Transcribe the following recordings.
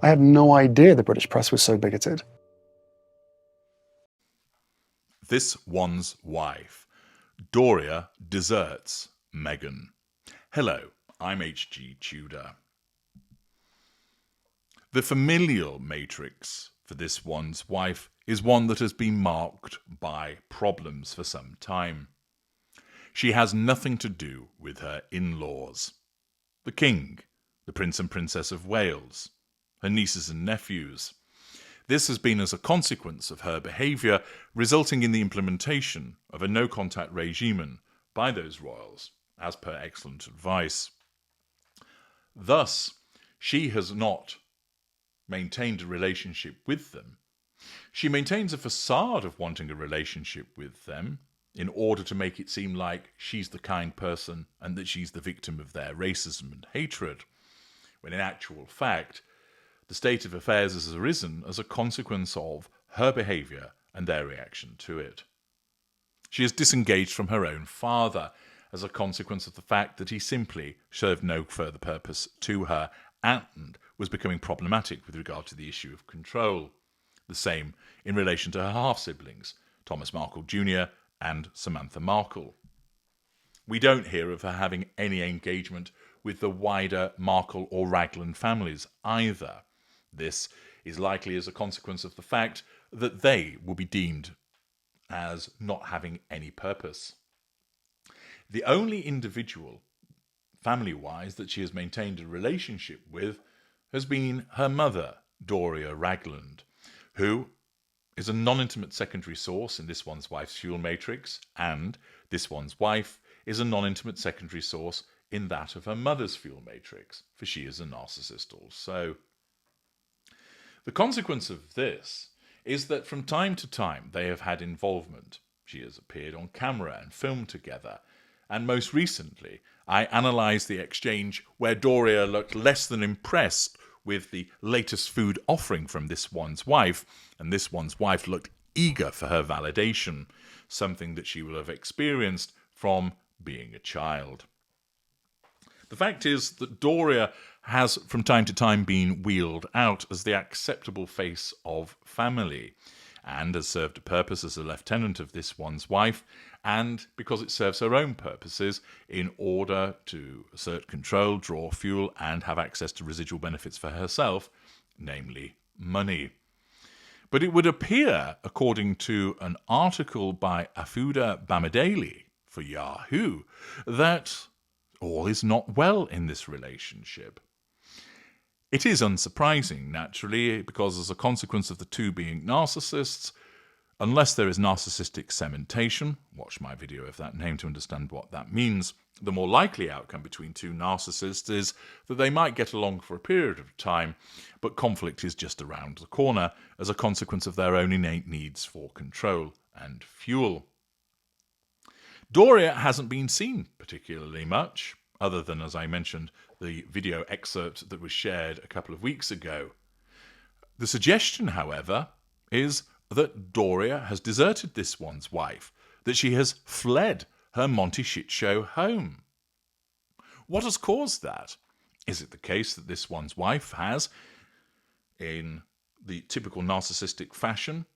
I had no idea the British press was so bigoted. This one's wife. Doria deserts Meghan. Hello, I'm H.G. Tudor. The familial matrix for this one's wife is one that has been marked by problems for some time. She has nothing to do with her in-laws. The King, the Prince and Princess of Wales, her nieces and nephews. This has been as a consequence of her behaviour, resulting in the implementation of a no-contact regime by those royals, as per excellent advice. Thus, she has not maintained a relationship with them. She maintains a facade of wanting a relationship with them in order to make it seem like she's the kind person and that she's the victim of their racism and hatred, when in actual fact, the state of affairs has arisen as a consequence of her behaviour and their reaction to it. She is disengaged from her own father as a consequence of the fact that he simply served no further purpose to her and was becoming problematic with regard to the issue of control. The same in relation to her half-siblings, Thomas Markle Jr. and Samantha Markle. We don't hear of her having any engagement with the wider Markle or Ragland families either. This is likely as a consequence of the fact that they will be deemed as not having any purpose. The only individual, family-wise, that she has maintained a relationship with has been her mother, Doria Ragland, who is a non-intimate secondary source in this one's wife's fuel matrix, and this one's wife is a non-intimate secondary source in that of her mother's fuel matrix, for she is a narcissist also. The consequence of this is that from time to time they have had involvement. She has appeared on camera and filmed together, and most recently I analysed the exchange where Doria looked less than impressed with the latest food offering from this one's wife, and this one's wife looked eager for her validation, something that she will have experienced from being a child. The fact is that Doria has from time to time been wheeled out as the acceptable face of family, and has served a purpose as a lieutenant of this one's wife, and because it serves her own purposes in order to assert control, draw fuel, and have access to residual benefits for herself, namely money. But it would appear, according to an article by Afuda Bamidele for Yahoo, that all is not well in this relationship. It is unsurprising, naturally, because as a consequence of the two being narcissists, unless there is narcissistic cementation, watch my video of that name to understand what that means, the more likely outcome between two narcissists is that they might get along for a period of time, but conflict is just around the corner as a consequence of their own innate needs for control and fuel. Doria hasn't been seen particularly much, other than, as I mentioned, the video excerpt that was shared a couple of weeks ago. The suggestion, however, is that Doria has deserted this one's wife, that she has fled her Monty shit show home. What has caused that? Is it the case that this one's wife has, in the typical narcissistic fashion,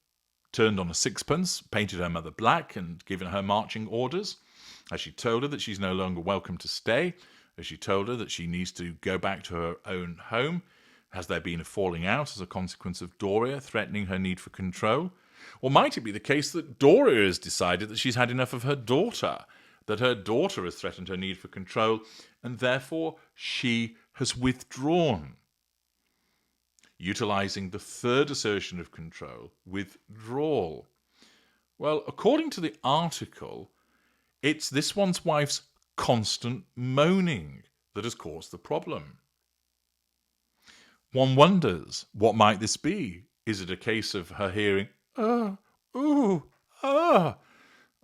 turned on a sixpence, painted her mother black, and given her marching orders? Has she told her that she's no longer welcome to stay? Has she told her that she needs to go back to her own home? Has there been a falling out as a consequence of Doria threatening her need for control? Or might it be the case that Doria has decided that she's had enough of her daughter, that her daughter has threatened her need for control, and therefore she has withdrawn? Utilising the third assertion of control, withdrawal. Well, according to the article, it's this one's wife's constant moaning that has caused the problem. One wonders, what might this be? Is it a case of her hearing, ooh,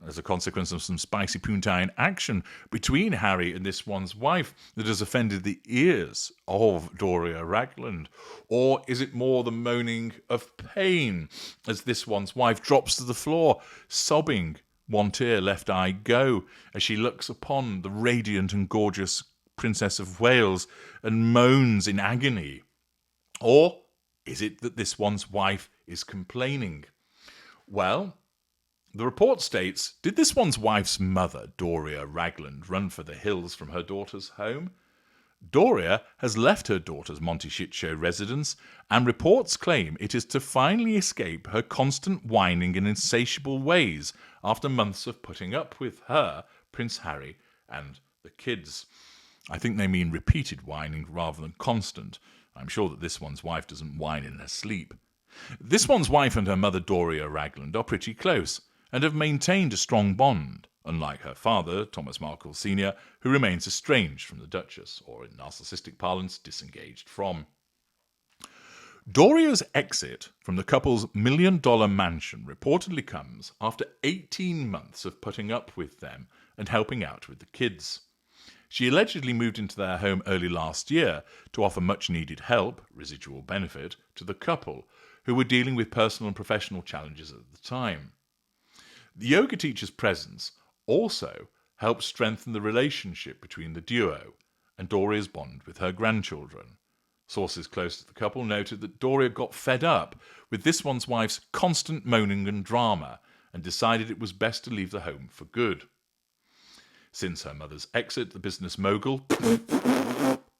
as a consequence of some spicy poontine action between Harry and this one's wife that has offended the ears of Doria Ragland? Or is it more the moaning of pain as this one's wife drops to the floor, sobbing, one tear, left eye go, as she looks upon the radiant and gorgeous Princess of Wales and moans in agony? Or Is it that this one's wife is complaining? Well, the report states, did this one's wife's mother, Doria Ragland, run for the hills from her daughter's home? Doria has left her daughter's Montecito residence, and reports claim it is to finally escape her constant whining and insatiable ways after months of putting up with her, Prince Harry, and the kids. I think they mean repeated whining rather than constant. I'm sure that this one's wife doesn't whine in her sleep. This one's wife and her mother, Doria Ragland, are pretty close and have maintained a strong bond, unlike her father, Thomas Markle Sr., who remains estranged from the Duchess, or in narcissistic parlance, disengaged from. Doria's exit from the couple's million-dollar mansion reportedly comes after 18 months of putting up with them and helping out with the kids. She allegedly moved into their home early last year to offer much-needed help, residual benefit, to the couple, who were dealing with personal and professional challenges at the time. The yoga teacher's presence also helped strengthen the relationship between the duo and Doria's bond with her grandchildren. Sources close to the couple noted that Doria got fed up with this one's wife's constant moaning and drama and decided it was best to leave the home for good. Since her mother's exit, the business mogul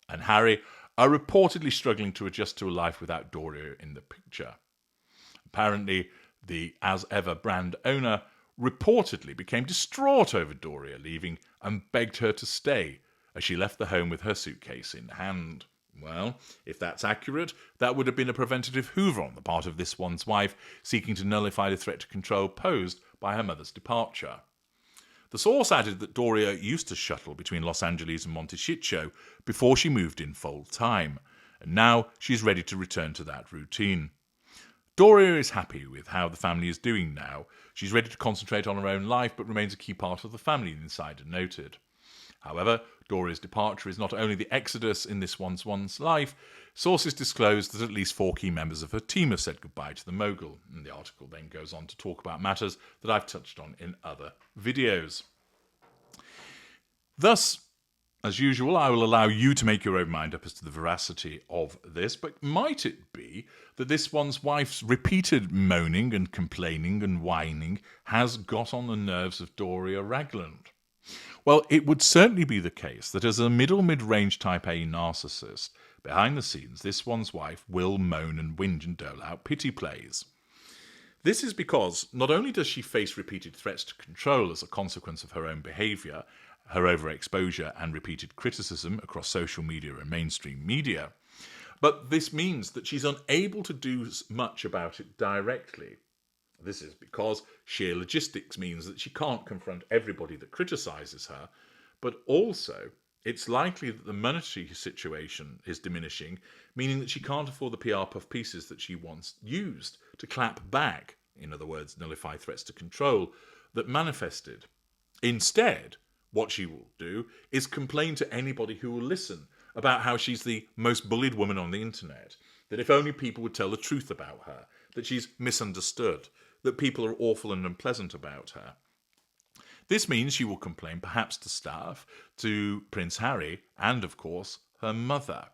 and Harry are reportedly struggling to adjust to a life without Doria in the picture. Apparently, the As Ever brand owner reportedly became distraught over Doria leaving and begged her to stay as she left the home with her suitcase in hand. Well, if that's accurate, that would have been a preventative hoover on the part of this one's wife, seeking to nullify the threat to control posed by her mother's departure. The source added that Doria used to shuttle between Los Angeles and Montecito before she moved in full-time, and now she's ready to return to that routine. Doria is happy with how the family is doing now. She's ready to concentrate on her own life, but remains a key part of the family, the insider noted. However, Doria's departure is not only the exodus in this one's life. Sources disclosed that at least 4 key members of her team have said goodbye to the mogul, and the article then goes on to talk about matters that I've touched on in other videos. Thus, as usual, I will allow you to make your own mind up as to the veracity of this, but might it be that this one's wife's repeated moaning and complaining and whining has got on the nerves of Doria Ragland? Well, it would certainly be the case that as a mid-range type A narcissist, behind the scenes, this one's wife will moan and whinge and dole out pity plays. This is because not only does she face repeated threats to control as a consequence of her own behaviour, her overexposure and repeated criticism across social media and mainstream media, but this means that she's unable to do much about it directly. This is because sheer logistics means that she can't confront everybody that criticises her, but also it's likely that the monetary situation is diminishing, meaning that she can't afford the PR puff pieces that she once used to clap back, in other words, nullify threats to control, that manifested. Instead, what she will do is complain to anybody who will listen about how she's the most bullied woman on the internet, that if only people would tell the truth about her, that she's misunderstood, that people are awful and unpleasant about her. This means she will complain perhaps to staff, to Prince Harry, and of course her mother.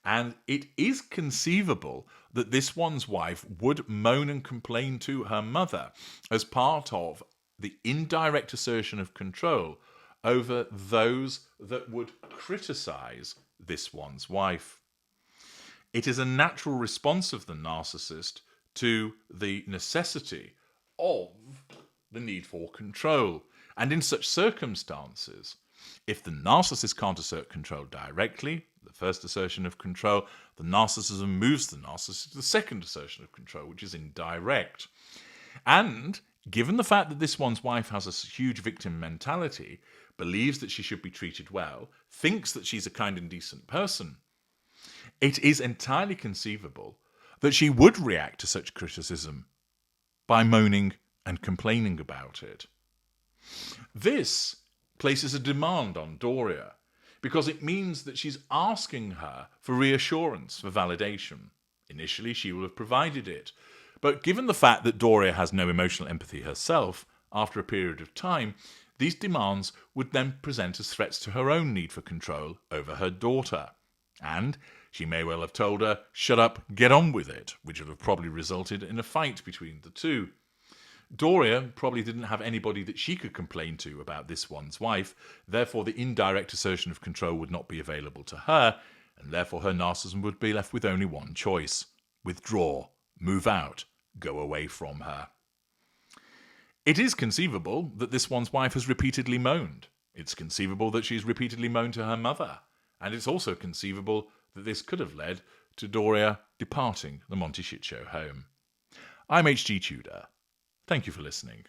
And it is conceivable that this one's wife would moan and complain to her mother as part of the indirect assertion of control over those that would criticise this one's wife. It is a natural response of the narcissist to the necessity of the need for control. And in such circumstances, if the narcissist can't assert control directly, the first assertion of control, the narcissism moves the narcissist to the second assertion of control, which is indirect. And given the fact that this one's wife has a huge victim mentality, believes that she should be treated well, thinks that she's a kind and decent person, it is entirely conceivable that she would react to such criticism by moaning and complaining about it. This places a demand on Doria because it means that she's asking her for reassurance, for validation. Initially, she will have provided it. But given the fact that Doria has no emotional empathy herself, after a period of time, these demands would then present as threats to her own need for control over her daughter. And She may well have told her, "Shut up, get on with it," which would have probably resulted in a fight between the two. Doria probably didn't have anybody that she could complain to about this one's wife, therefore the indirect assertion of control would not be available to her, and therefore her narcissism would be left with only one choice: withdraw, move out, go away from her. It is conceivable that this one's wife has repeatedly moaned. It's conceivable that she's repeatedly moaned to her mother, and it's also conceivable that this could have led to Doria departing the Monty Shit Show home. I'm H.G. Tudor. Thank you for listening.